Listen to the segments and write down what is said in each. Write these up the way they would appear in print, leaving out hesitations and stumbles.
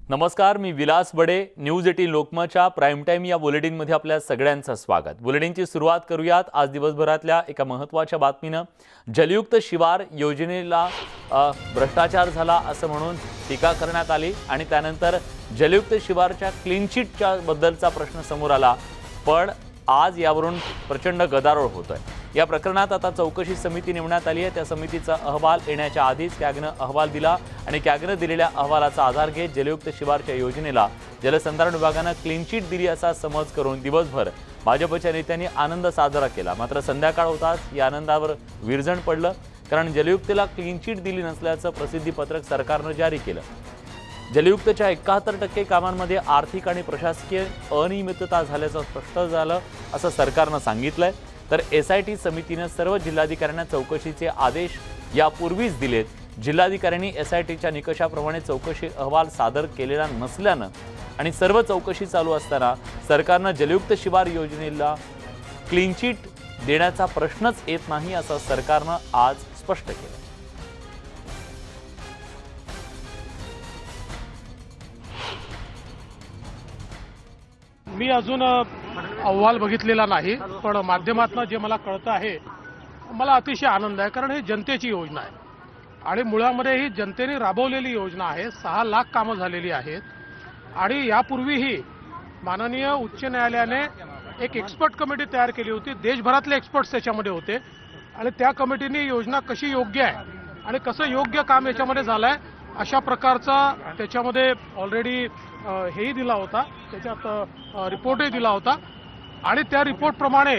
नमस्कार, मी विलास बडे. News 18 लोकमतच्या prime time या बुलेटिनमध्ये आपल्या सगळ्यांचं स्वागत. बुलेटिनची सुरुवात करूयात आज दिवसभरातल्या एका महत्त्वाच्या बातमीनं. जलयुक्त शिवार योजनेला भ्रष्टाचार झाला असं म्हणून टीका करण्यात आली आणि त्यानंतर जलयुक्त शिवारच्या क्लीन चिटच्या बद्दलचा प्रश्न समोर आला. पण आज यावरून प्रचंड गदारोळ होतोय. या प्रकरणात आता चौकशी समिती नेमण्यात आली आहे. त्या समितीचा अहवाल येण्याच्या आधीच कॅगनं अहवाल दिला आणि कॅगनं दिलेल्या अहवालाचा आधार घेत जलयुक्त शिवारच्या योजनेला जलसंधारण विभागानं क्लीन चिट दिली असा समज करून दिवसभर भाजपच्या नेत्यांनी आनंद साजरा केला. मात्र संध्याकाळ होताच या आनंदावर विरजण पडलं, कारण जलयुक्तला क्लीन चिट दिली नसल्याचं प्रसिद्धीपत्रक सरकारनं जारी केलं. जलयुक्तच्या 71% कामांमध्ये आर्थिक आणि प्रशासकीय अनियमितता झाल्याचं स्पष्ट झालं असं सरकारनं सांगितलंय. तर SIT समितीनं सर्व जिल्हाधिकाऱ्यांना चौकशीचे आदेश यापूर्वीच दिलेत. जिल्हाधिकाऱ्यांनी SITच्या निकषाप्रमाणे चौकशी अहवाल सादर केलेला नसल्यानं आणि सर्व चौकशी चालू असताना सरकारनं जलयुक्त शिवार योजनेला क्लीन चिट देण्याचा प्रश्नच येत नाही असं सरकारनं आज स्पष्ट केलं. मी अजून अहवाल बघितलेला नाही, पण माध्यमातून जे मला कळतं आहे, मला अतिशय आनंद आहे, कारण ही जनतेची योजना आहे आणि मुळामध्ये ही जनतेने राबवलेली योजना आहे. 6 लाख कामं झालेली आहेत आणि यापूर्वीही माननीय उच्च न्यायालयाने एक एक्सपर्ट कमिटी तयार केली होती. देशभरातले एक्सपर्ट्स त्याच्यामध्ये होते आणि त्या कमिटीने योजना कशी योग्य आहे आणि कसं योग्य काम याच्यामध्ये झालं आहे अशा प्रकारचा त्याच्यामध्ये ऑलरेडी हेही दिला होता, त्याच्यात रिपोर्टही दिला होता आणि त्या रिपोर्टप्रमाणे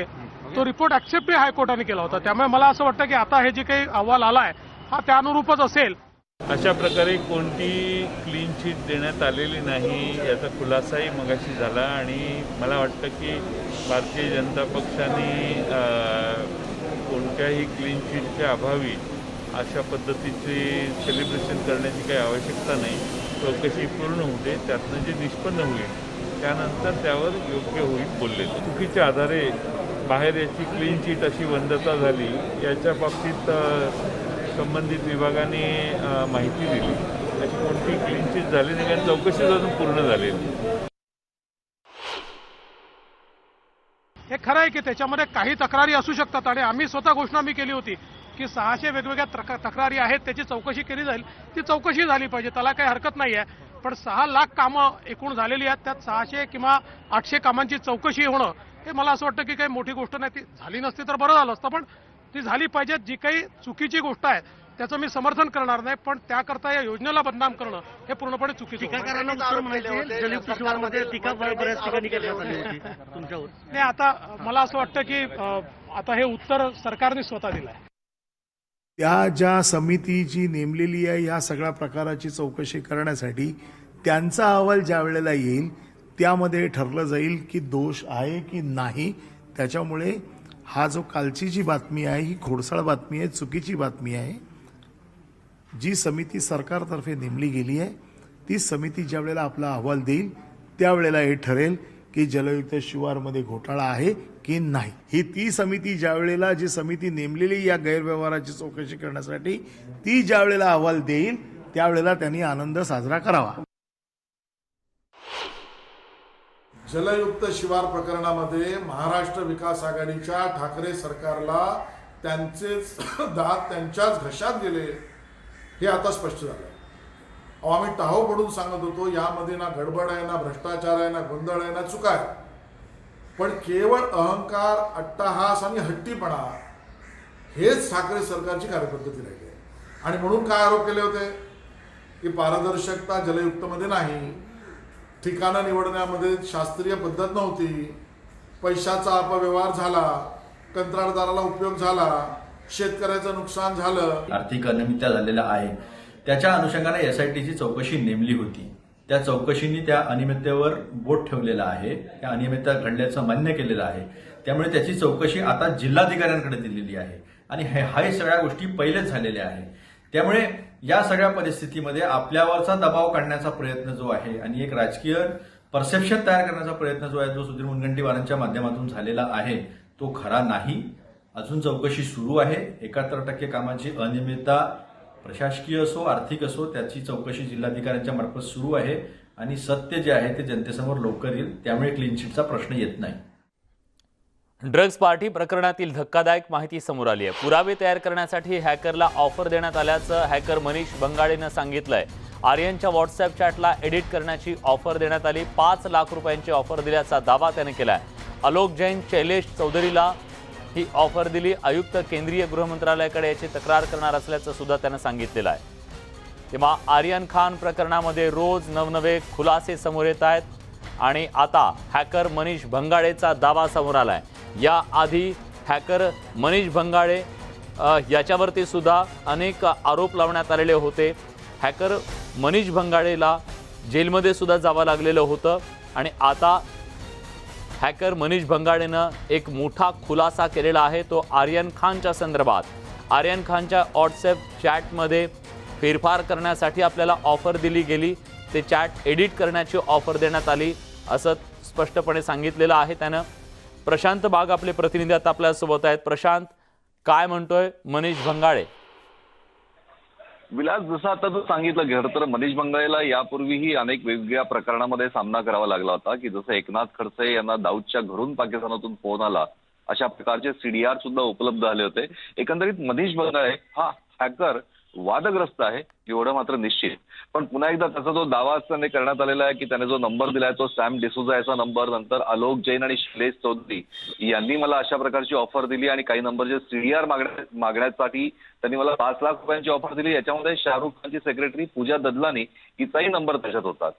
तो रिपोर्ट ॲक्सेप्टही हायकोर्टाने केला होता. त्यामुळे मला असं वाटतं की आता हे जे काही अहवाल आला आहे हा त्यानुरूपच असेल. अशा प्रकारे कोणती क्लीन चिट देण्यात आलेली नाही याचा खुलासाही मगाशी झाला आणि मला वाटतं की भारतीय जनता पक्षाने कोणत्याही क्लीन चिटच्या अभावी अशा पद्धतीचे सेलिब्रेशन करण्याची काही आवश्यकता नाही. चौकशी पूर्ण होते, त्यातनं जे निष्पन्न होईल त्यानंतर त्यावर योग्य होईल बोलले. चुकीच्या आधारे बाहेर याची क्लीन चिट अशी वंदता झाली याच्या बाबतीत संबंधित विभागाने माहिती दिली. अशी कोणती क्लीन चिट झाली नाही, कारण चौकशी अजून पूर्ण झालेली. हे खरं आहे की त्याच्यामध्ये काही तक्रारी असू शकतात आणि आम्ही स्वतः घोषणा केली होती की 600 वेगवेगळ्या तक्रारी आहेत, त्याची चौकशी केली जाईल. ती चौकशी झाली पाहिजे, त्याला काही हरकत नाही आहे. पण 6 लाख कामं एकूण झालेली आहेत, त्यात 600 किंवा 800 कामांची चौकशी होणं हे मला असं वाटतं की काही मोठी गोष्ट नाही. ती झाली नसती तर बरं झालं असतं, पण ती झाली पाहिजे. जी काही चुकीची गोष्ट आहे त्याचं मी समर्थन करणार नाही, पण त्याकरता या योजनेला बदनाम करणं हे पूर्णपणे चुकीचं नाही. आता मला असं वाटतं की आता हे उत्तर सरकारने स्वतः दिलं आहे. त्या ज्या समितीची नेमलेली आहे या सगळ्या प्रकाराची चौकशी करण्यासाठी त्यांचा अहवाल ज्या वेळेला येईल त्यामध्ये ठरलं जाईल की दोष आहे की नाही. त्याच्यामुळे हा जो कालची जी बातमी आहे ही खोडसाळ बातमी आहे, चुकीची बातमी आहे. जी समिती सरकारतर्फे नेमली गेली आहे ती समिती ज्या वेळेला आपला अहवाल देईल त्यावेळेला हे ठरेल की जलयुक्त शिवारमध्ये घोटाळा आहे की नाही. ही ती समिती ज्या वेळेला जी समिती नेमलेली या गैरव्यवहाराची चौकशी करण्यासाठी ती ज्या वेळेला अहवाल देईल त्यावेळेला त्यांनी आनंद साजरा करावा. जलयुक्त शिवार प्रकरणामध्ये महाराष्ट्र विकास आघाडीच्या ठाकरे सरकारला त्यांचेच दात त्यांच्याच घशात गेले हे आता स्पष्ट झालं. आम्ही टाहो पडून सांगत होतो यामध्ये ना गडबड आहे, ना भ्रष्टाचार आहे, ना गोंधळ आहे, ना चुका आहे. पण केवळ अहंकार, अट्टहास आणि हट्टीपणा हेच ठाकरे सरकारची कार्यपद्धती राहिली आहे. आणि म्हणून काय आरोप केले होते की पारदर्शकता जलयुक्तमध्ये नाही, ठिकाणं निवडण्यामध्ये शास्त्रीय पद्धत नव्हती, पैशाचा अपव्यवहार झाला, कंत्राटदाराला उपयोग झाला, शेतकऱ्याचं नुकसान झालं, आर्थिक अनियमितता झालेला आहे. त्याच्या अनुषंगाने SITची चौकशी नेमली होती. त्या चौकशीने त्या अनियमिततेवर बोट ठेवलेलं आहे, त्या अनियमितता घडल्याचं मान्य केलेलं आहे. त्यामुळे त्याची चौकशी आता जिल्हाधिकाऱ्यांकडे दिलेली आहे आणि ह्या सगळ्या गोष्टी पहिलेच झालेल्या आहेत. त्यामुळे या सगळ्या परिस्थितीमध्ये आपल्यावरचा दबाव काढण्याचा प्रयत्न जो आहे आणि एक राजकीय परसेप्शन तयार करण्याचा प्रयत्न जो आहे, जो सुधीर मुनगंटीवारांच्या माध्यमातून झालेला आहे, तो खरा नाही. अजून चौकशी सुरू आहे. 71% कामांची अनियमितता प्रशासकीय असो आर्थिक असो त्याची चौकशी जिल्हाधिकाऱ्यांच्या मार्फत सुरू आहे आणि सत्य जे आहे ते जनतेसमोर लवकर येईल, त्यामुळे क्लीन चिटचा प्रश्न येत नाही. ड्रग्ज पार्टी प्रकरणातील धक्कादायक माहिती समोर आली आहे. पुरावे तयार करण्यासाठी हॅकरला ऑफर देण्यात आल्याचं हॅकर मनीष बंगाडेनं सांगितलंय. आर्यनच्या व्हॉट्सअप चॅटला एडिट करण्याची ऑफर देण्यात आली. 5 लाख रुपयांची ऑफर दिल्याचा दावा त्याने केलाय. आलोक जैन, शैलेश चौधरीला ही ऑफर दिली. आयुक्त केंद्रीय गृहमंत्रालयाकडे याची तक्रार करणार असल्याचं सुद्धा त्यानं सांगितलेलं आहे. तेव्हा आर्यन खान प्रकरणामध्ये रोज नवनवे खुलासे समोर येत आहेत आणि आता हॅकर मनीष भंगाडेचा दावा समोर आलाय. याआधी हॅकर मनीष भंगाडे याच्यावरती सुद्धा अनेक आरोप लावण्यात आलेले होते. हॅकर मनीष भंगाडेला जेलमध्ये सुद्धा जावं लागलेलं होतं आणि आता हॅकर मनीष भंगाडेनं एक मोठा खुलासा केलेला आहे, तो आर्यन खानच्या संदर्भात. आर्यन खानच्या व्हॉट्सॲप चॅटमध्ये फेरफार करण्यासाठी आपल्याला ऑफर दिली गेली. ते चॅट एडिट करण्याची ऑफर देण्यात आली असं स्पष्टपणे सांगितलेलं आहे त्यानं. प्रशांत बाग आपले प्रतिनिधी आता आपल्यासोबत आहेत. प्रशांत, काय म्हणतोय मनीष भंगाडे? विलास, जसं आता तू सांगितलं, खरं तर मनीष भंगाडेला यापूर्वीही अनेक वेगवेगळ्या प्रकरणामध्ये सामना करावा लागला होता, की जसं एकनाथ खडसे यांना दाऊदच्या घरून पाकिस्तानातून फोन आला, अशा प्रकारचे सीडीआर सुद्धा उपलब्ध झाले होते. एकंदरीत मनीष भंगाडे हा हॅकर वादग्रस्त आहे एवढं मात्र निश्चित. पण पुन्हा एकदा त्याचा जो दावा त्याने करण्यात आलेला आहे की त्याने जो नंबर दिलाय तो सॅम डिसूजा याचा नंबर, नंतर आलोक जैन आणि शैलेश चौधरी यांनी मला अशा प्रकारची ऑफर दिली आणि काही नंबरचे सीडीआर मागण्यासाठी त्यांनी मला 5 लाख रुपयांची ऑफर दिली. याच्यामध्ये शाहरुख खानची सेक्रेटरी पूजा ददलानी हिचाही नंबर त्याच्यात होता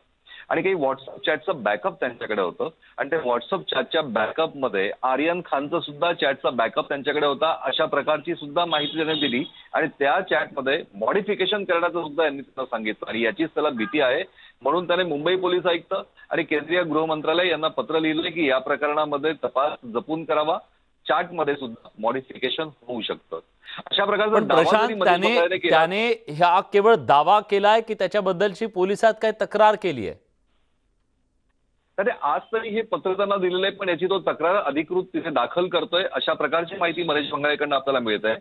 आणि काही व्हॉट्सअप चॅटचं बॅकअप त्यांच्याकडे होतं आणि त्या व्हॉट्सअप चॅटच्या बॅकअपमध्ये आर्यन खानचं सुद्धा चॅटचा बॅकअप त्यांच्याकडे होता. अशा प्रकारची सुद्धा माहिती त्यांनी दिली आणि त्या चॅटमध्ये मॉडिफिकेशन करण्याचं सुद्धा यांनी त्यांना सांगितलं आणि याचीच त्याला भीती आहे. म्हणून त्याने मुंबई पोलीस आयुक्त आणि केंद्रीय गृहमंत्रालय यांना पत्र लिहिलंय की या प्रकरणामध्ये तपास जपून करावा. चॅटमध्ये सुद्धा मॉडिफिकेशन होऊ शकतं. अशा प्रकारचा पण प्रशांत, त्याने ह्या केवळ दावा केलाय की त्याच्याबद्दलची पोलिसात काय तक्रार केली आहे? त्याने आज तरी हे पत्र त्यांना दिलेलं आहे, पण याची तो तक्रार अधिकृत तिथे दाखल करतोय अशा प्रकारची माहिती मनीष भंगाडेकडनं आपल्याला मिळत आहे.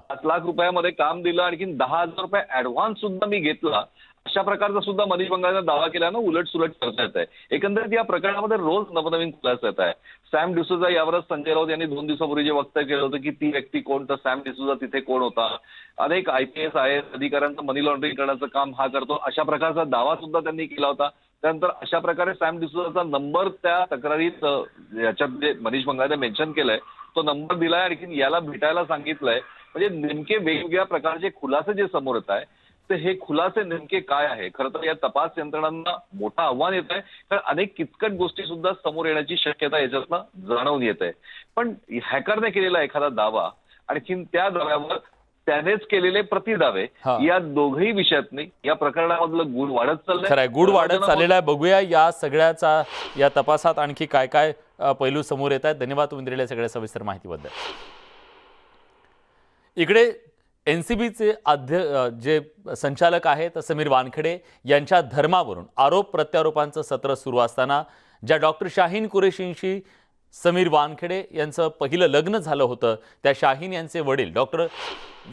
5 लाख रुपयामध्ये काम दिलं, आणखी 10,000 रुपये ऍडव्हान्स सुद्धा मी घेतला, अशा प्रकारचा सुद्धा मनीष भंगाडेनं दावा केल्यानं उलट सुलट करता येत आहे. एकंदरीत या प्रकरणामध्ये रोज नवनवीन खुलासा येत आहे. सॅम डिसूजा यावरच संजय राऊत यांनी 2 दिवसापूर्वी जे वक्तव्य केलं होतं की ती व्यक्ती कोण, तर सॅम डिसूजा तिथे कोण होता, अनेक IPS IAS अधिकाऱ्यांचं मनी लॉन्ड्रिंग करण्याचं काम हा करतो, अशा प्रकारचा दावा सुद्धा त्यांनी केला होता. त्यानंतर अशा प्रकारे सॅम डिसूजाचा नंबर त्या तक्रारीत याच्यात जे मनीष भंगाडे मेन्शन केलंय तो नंबर दिलाय, आणखी याला भेटायला सांगितलंय. म्हणजे नेमके वेगवेगळ्या प्रकारचे खुलासे जे समोर येत आहे, तर हे खुलासे नेमके काय आहे? खरं तर या तपास यंत्रणांना मोठं आव्हान येत आहे, कारण अनेक किचकट गोष्टी सुद्धा समोर येण्याची शक्यता याच्यातनं जाणवून येत आहे. पण हॅकरने केलेला एखादा दावा आणखी त्या दाव्यावर त्यानेच केलेले प्रतिदावे, या दोघही विषयातनी या प्रकरणामधलं गुण वाढत चाललंय. खरंय, गुण वाढत चाललेला आहे. बघूया या सगळ्याचा या तपासात आणखी काय काय पैलू समोर येत आहेत. धन्यवाद तुम्ही दिलेल्या सगळ्या सविस्तर माहितीबद्दल. इकडे NCBचे जे संचालक आहेत समीर वानखेडे यांच्या धर्मावरून आरोप प्रत्यारोपांचं सत्र सुरू असताना ज्या डॉक्टर शाहीन कुरेशींशी समीर वानखेडे यांचं पहिलं लग्न झालं होतं, त्या शाहीन यांचे वडील डॉक्टर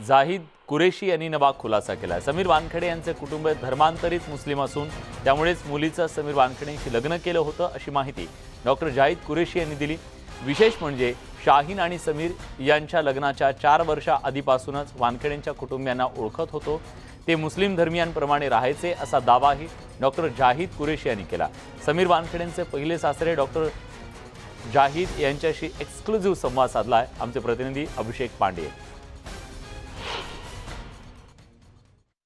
जाहिद कुरेशी यांनी नवा खुलासा केला. समीर वानखेडे यांचे कुटुंब धर्मांतरित मुस्लिम असून त्यामुळेच मुलीचं समीर वानखेडेंशी लग्न केलं होतं अशी माहिती डॉक्टर जाहिद कुरेशी यांनी दिली. विशेष म्हणजे शाहीन आणि समीर यांच्या लग्नाच्या 4 वर्षाआधीपासूनच वानखेडेंच्या कुटुंबियांना ओळखत होतो. ते मुस्लिम धर्मियांप्रमाणे राहायचे असा दावाही डॉक्टर जाहिद कुरेशी यांनी केला. समीर वानखेडेंचे पहिले सासरे डॉक्टर जाहिद यांच्याशी एक्सक्लुझिव्ह संवाद साधलाय आमचे प्रतिनिधी अभिषेक पांडे.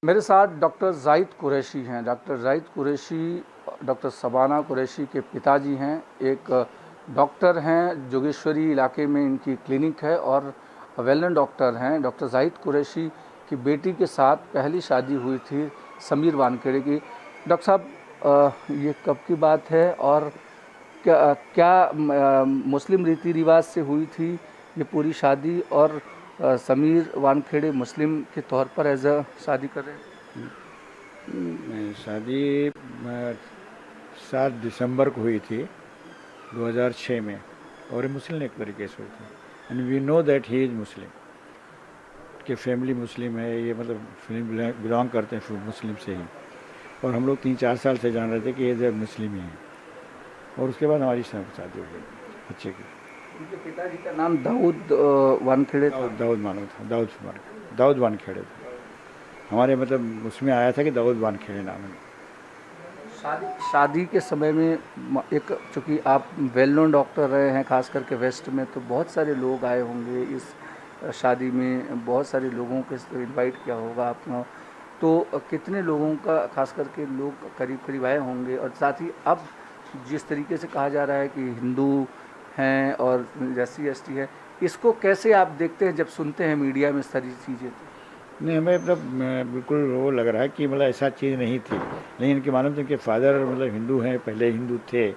मेरे साथ डॉक्टर जाहिद कुरैशी हैं. डॉक्टर जाहिद कुरैशी डॉक्टर सबाना कुरैशी के पिताजी हैं. एक डॉक्टर हैं, जोगेश्वरी इलाके में इनकी क्लिनिक है और वेलन डॉक्टर हैं. डॉक्टर जाहिद कुरैशी की बेटी के साथ पहली शादी हुई थी समीर वानखेड़े की. डॉक्टर साहब, ये कब की बात है और क्या मुस्लिम रीति रिवाज से हुई थी ये पूरी शादी, और समीर वानखेड़े मुस्लिम के तौर पर एज अ शादी कर रहे हैं? शादी 7 दिसंबर को हुई थी 2006 में, और मुस्लिम एक तरीके से हुई थी. And we know that he is Muslim, कि फैमिली मुस्लिम है, ये मतलब बिलोंग करते हैं मुस्लिम से ही. और हम लोग 3-4 साल से जान रहे थे कि ये जो मुस्लिम ही हैं, और उसके बाद हमारी शादी हो गई बच्चे की। उनके पिताजी का नाम दाऊद वानखेड़े था। दाऊद मानो था, दाऊद वानखेड़े था हमारे, मतलब उसमें आया था कि दाऊद वानखेड़े नाम है। शादी के समय में एक, चूँकि आप वेल नोन डॉक्टर रहे हैं खास करके वेस्ट में, तो बहुत सारे लोग आए होंगे इस शादी में, बहुत सारे लोगों के इनवाइट किया होगा आपने, तो कितने लोगों का खास करके लोग करीब आए होंगे? और साथ ही अब जिस तरीके से कहा जा रहा है कि हिंदू हैं और SC ST है, इसको कैसे आप देखते हैं जब सुनते हैं मीडिया में सारी चीज़ें? नहीं, हमें मतलब बिल्कुल वो लग रहा है कि मतलब ऐसा चीज़ नहीं थी, लेकिन इनके मालूम थे कि फादर मतलब हिंदू हैं, पहले हिंदू थे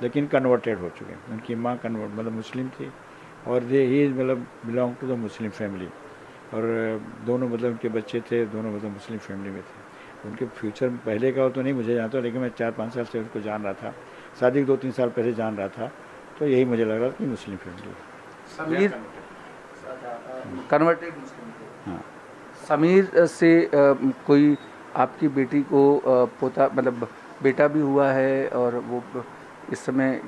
लेकिन कन्वर्टेड हो चुके हैं। उनकी माँ कन्वर्ट मतलब मुस्लिम थी, और ही मतलब belong to the Muslim family, और दोनों मतलब उनके बच्चे थे, दोनों मतलब मुस्लिम फैमिली में थे। उनके फ्यूचर पहले का हो तो नहीं मुझे जानता, लेकिन मैं 4-5 साल से उनको जान रहा था, शादी 2-3 साल पहले जान रहा था, तो यही मुझे लग रहा था कि मुस्लिम फैमिली। समीर कन्वर्टेड मुस्लिम थे। हाँ। समीर से कोई आपकी बेटी को पोता मतलब बेटा भी हुआ है, और वो इस समय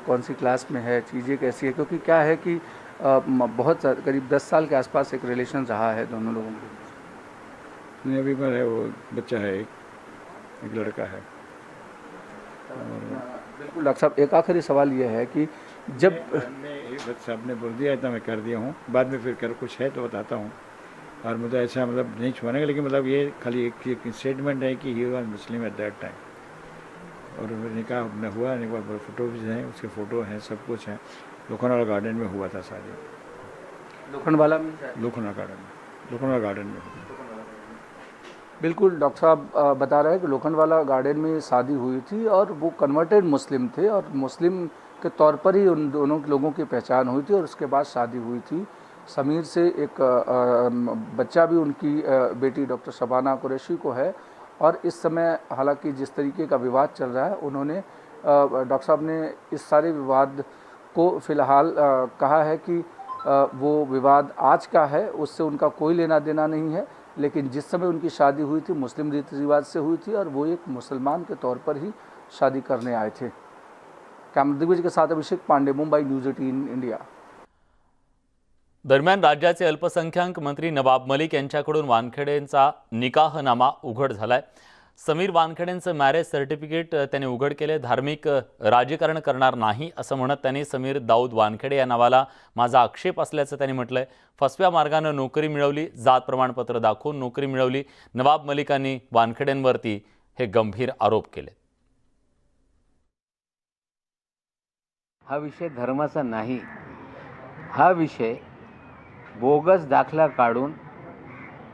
कौन सी क्लास में है, चीज़ें कैसी है? क्योंकि क्या है कि बहुत करीब 10 साल के आसपास एक रिलेशन रहा है दोनों लोगों के। नहीं, अभी पर है, वो बच्चा है, एक लड़का है। बिल्कुल डॉक्टर साहब, एक आखिरी सवाल ये है कि जब साहब ने बोल दिया इतना मैं कर दिया हूँ, बाद में फिर कर कुछ है तो बताता हूँ, और मुझे ऐसा मतलब नहीं छुपाने का, लेकिन मतलब ये खाली एक स्टेटमेंट है कि he was Muslim at that time, और निकाह न हुआ, निकाह फोटो भी हैं, उसके फ़ोटो हैं, सब कुछ है। लोखंडवाला गार्डन में हुआ था शादी। लोखंडवाला गार्डन में। बिल्कुल डॉक्टर साहब बता रहे हैं कि लोखंडवाला गार्डन में शादी हुई थी, और वो कन्वर्टेड मुस्लिम थे, और मुस्लिम के तौर पर ही उन दोनों लोगों की पहचान हुई थी, और उसके बाद शादी हुई थी। समीर से एक बच्चा भी उनकी बेटी डॉक्टर शबाना कुरैशी को है, और इस समय हालांकि जिस तरीके का विवाद चल रहा है, उन्होंने डॉक्टर साहब ने इस सारे विवाद को फ़िलहाल कहा है कि वो विवाद आज का है, उससे उनका कोई लेना देना नहीं है, लेकिन जिस समय उनकी शादी हुई थी मुस्लिम रीति रिवाज से हुई थी, और वो एक मुसलमान के तौर पर ही शादी करने आए थे। कैमरा दिग्विजय के साथ अभिषेक पांडे, मुंबई न्यूज 18 इंडिया। दरम्यान राज्याचे अल्पसंख्याक मंत्री नवाब मलिक यांच्याकडून वानखेडेंचा निकाहनामा उघड झालाय। समीर वानखेडेंचं मॅरेज सर्टिफिकेट त्याने उघड केले। धार्मिक राजकारण करणार नाही असं म्हणत त्यांनी समीर दाऊद वानखेडे या नावाला माझा आक्षेप असल्याचं त्यांनी म्हटलंय। फसव्या मार्गाने नोकरी मिळवली, जात प्रमाणपत्र दाखवून नोकरी मिळवली। नवाब मलिकांनी वानखेडेंवरती हे गंभीर आरोप केले। हा विषय धर्माचा नाही, हा विषय बोगस दाखला काढून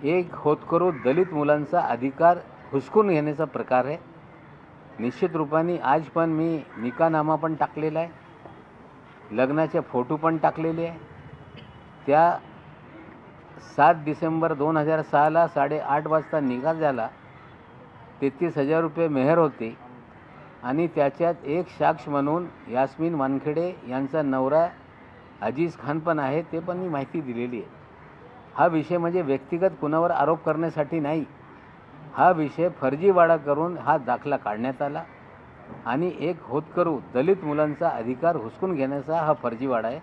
एक होतकरू दलित मुलांचा अधिकार हुसकून घेण्याचा प्रकार आहे। निश्चित रूपाने आज पण मी निकाहनामा पण टाकलेला आहे, लग्नाचे फोटो पण टाकलेले आहे। त्या 7 डिसेंबर 2006 ला 8:30 वाजता निकाह झाला। 33,000 रुपये मेहर होती, आणि त्याच्यात एक साक्ष म्हणून यास्मीन वानखेडे यांचा नवरा अजीज खान पण आहे, ते पण मी माहिती दिलेली आहे। हा विषय म्हणजे व्यक्तिगत कुणावर आरोप करण्यासाठी नाही, हा विषय फर्जीवाडा करून हा दाखला काढण्यात आला, आणि एक होतकरू दलित मुलांचा अधिकार हुसकून घेण्याचा हा फर्जीवाडा आहे।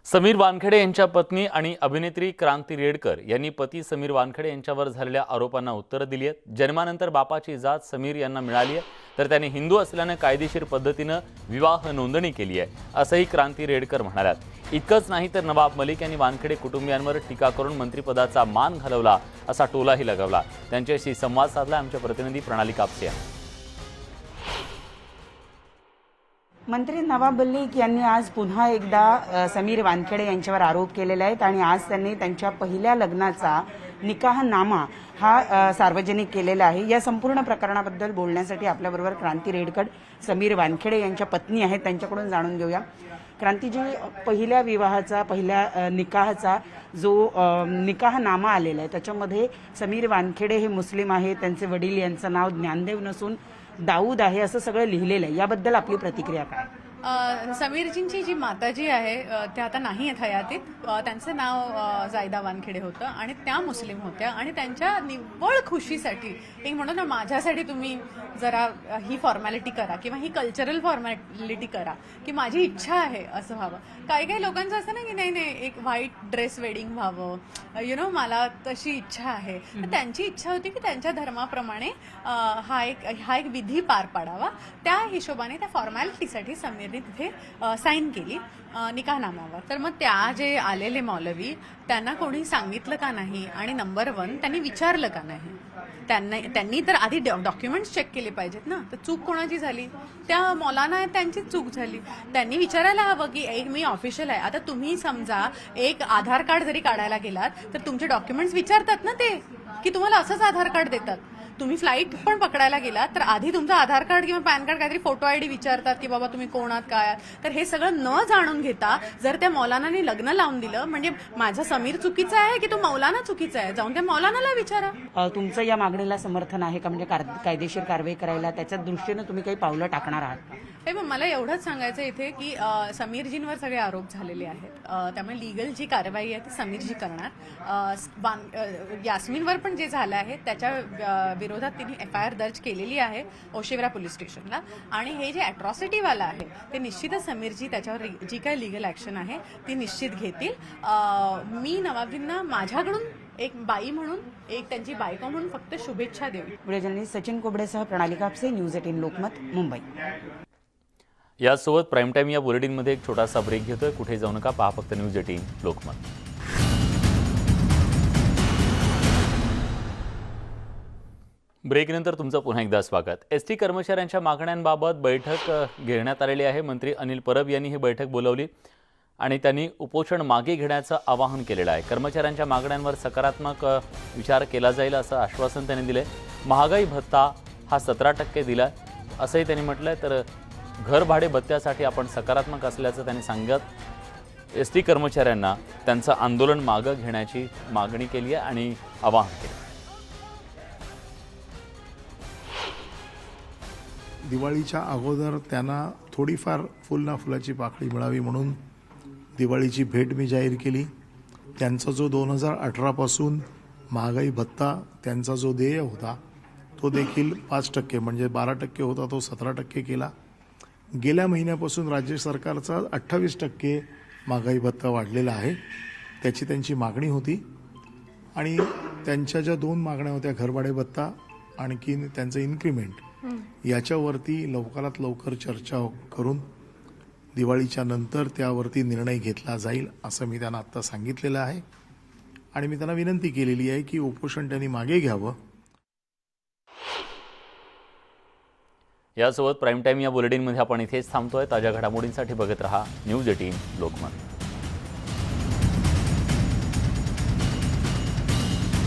समीर वानखेडे यांच्या पत्नी आणि अभिनेत्री क्रांती रेडकर यांनी पती समीर वानखेडे यांच्यावर झालेल्या आरोपांना उत्तर दिली आहेत। जन्मानंतर बापाची जात समीर यांना मिळाली आहे, तर त्यांनी हिंदू असल्याने कायदेशीर पद्धतीने विवाह नोंदणी केली आहे, असंही क्रांती रेडकर म्हणाल्यात। इतकंच नाही तर नवाब मलिक यांनी वानखेडे कुटुंबियांवर टीका करून मंत्रिपदाचा मान घालवला असा टोलाही लगावला। त्यांच्याशी संवाद साधला आमचे प्रतिनिधी प्रणाली कापसे। मंत्री नवाब मलिक यांनी आज पुन्हा एकदा समीर वानखेडे यांच्यावर आरोप केलेले आहेत, आणि आज त्यांनी त्यांच्या पहिल्या लग्नाचा निकाहनामा हा सार्वजनिक केलेला आहे। या संपूर्ण प्रकरणाबद्दल बोलण्यासाठी आपल्याबरोबर क्रांती रेडकर समीर वानखेडे यांच्या पत्नी आहेत, त्यांच्याकडून जाणून घेऊया। क्रांतीजी, पहिल्या विवाहाचा पहिल्या निकाहाचा जो निकाहनामा आलेला आहे त्याच्यामध्ये समीर वानखेडे हे मुस्लिम आहेत, त्यांचे वडील यांचं नाव ज्ञानदेव नसून दाऊद आहे असं सगळं लिहिलेलं आहे, याबद्दल आपली प्रतिक्रिया काय? समीरजींची जी माताजी आहे त्या आता नाही आहेत हयातीत. त्यांचं नाव जायदा वानखेडे होतं आणि त्या मुस्लिम होत्या आणि त्यांच्या निव्वळ खुशीसाठी एक म्हणतो ना, माझ्यासाठी तुम्ही जरा ही फॉर्मॅलिटी करा किंवा ही कल्चरल फॉर्मॅलिटी करा की माझी इच्छा आहे असं व्हावं. काही काही लोकांचं असं ना की नाही नाही एक व्हाईट ड्रेस वेडिंग व्हावं, मला तशी इच्छा आहे. तर त्यांची इच्छा होती की त्यांच्या धर्माप्रमाणे हा एक विधी पार पाडावा. त्या हिशोबाने त्या फॉर्मॅलिटीसाठी समीरने तिथे साईन केली निकाहनाम्यावर. तर मग त्या जे आलेले मौलवी त्यांना कोणी सांगितलं का नाही आणि नंबर 1 त्यांनी विचारलं का नाही. त्यांनी तर आधी डॉक्युमेंट्स चेक केले पाहिजेत ना. तर चूक कोणाची झाली? त्या मौलाना आहेत त्यांचीच चूक झाली. त्यांनी विचारायला हवं की एक मी ऑफिशियल आहे. आता तुम्ही समजा एक आधार कार्ड जरी काढायला गेलात तर तुमचे डॉक्युमेंट्स विचारतात ना ते, की तुम्हाला असंच आधार कार्ड देतात. तुम्ही फ्लाईट पण पकडायला गेलात तर आधी तुमचं आधार कार्ड किंवा पॅन कार्ड काहीतरी फोटो आयडी विचारतात की बाबा तुम्ही कोण आहात काय आहात. तर हे सगळं न जाणून घेता जर त्या मौलानाने लग्न लावून दिलं म्हणजे माझा समीर चुकीचा आहे की तो मौलाना चुकीचा आहे, जाऊन त्या मौलानाला विचारा. तुमचं या मागणीला समर्थन आहे का? म्हणजे कायदेशीर कारवाई करायला त्याच्या दृष्टीनं तुम्ही काही पावलं टाकणार आहात? हे पण मला एवढंच सांगायचं इथे की समीरजींवर सगळे आरोप झालेले आहेत. त्यामुळे लिगल जी कारवाई आहे ती समीरजी करणार. यास्मिनवर पण जे झालं आहे त्याच्या विरोधात तिने FIR दर्ज केलेली आहे ओशिवरा पोलीस स्टेशनला. आणि हे जे अॅट्रॉसिटीवाला आहे ते निश्चितच समीरजी त्याच्यावर जी काही लिगल ॲक्शन आहे ती निश्चित घेतील. मी नवाबजींना माझ्याकडून एक बाई म्हणून, एक त्यांची बायको म्हणून फक्त शुभेच्छा देऊ. व्हिडिओ जर्नलिस्ट सचिन कोबडेसह प्रणाली कापसे, न्यूज 18 लोकमत, मुंबई. यासोबत प्राईम टाईम या बुलेटिनमध्ये एक छोटासा ब्रेक घेतोय. कुठे जाऊ नका, पहा फक्त न्यूज 18 लोकमत. ब्रेकनंतर तुमचं पुन्हा एकदा स्वागत. ST कर्मचाऱ्यांच्या मागण्यांबाबत बैठक घेण्यात आलेली आहे. मंत्री अनिल परब यांनी ही बैठक बोलावली आणि त्यांनी उपोषण मागे घेण्याचं आवाहन केलेलं आहे. कर्मचाऱ्यांच्या मागण्यांवर सकारात्मक विचार केला जाईल असं आश्वासन त्यांनी दिले. महागाई भत्ता हा 17% दिला असंही त्यांनी म्हटलंय. तर घर भाडे भत्त्यासाठी आपण सकारात्मक असल्याचं त्यांनी सांगत ST कर्मचाऱ्यांना त्यांचं आंदोलन मागं घेण्याची मागणी केली आहे आणि आवाहन केलं. दिवाळीच्या अगोदर त्यांना थोडीफार फुल ना फुलाची पाकळी मिळावी म्हणून दिवाळीची भेट मी जाहीर केली. त्यांचा जो 2018 पासून महागाई भत्ता त्यांचा जो देय होता तो देखील 5% म्हणजे 12% होता तो 17% केला. गेल्या महिन्यापासून राज्य सरकारचा 28% महागाई भत्ता वाढलेला आहे. त्याची त्यांची मागणी होती आणि त्यांच्या ज्या 2 मागण्या होत्या, घरभाडे भत्ता आणखी त्यांचं इन्क्रिमेंट, याच्यावरती लवकरात लवकर चर्चा करून दिवाळीच्या नंतर त्यावरती निर्णय घेतला जाईल असं मी त्यांना आत्ता सांगितलेलं आहे. आणि मी त्यांना विनंती केलेली आहे की उपोषण त्यांनी मागे घ्यावं. यासोबत प्राईम टाईम या बुलेटिनमध्ये आपण इथेच थांबतोय. ताज्या घडामोडींसाठी बघत रहा न्यूज 18 लोकमत.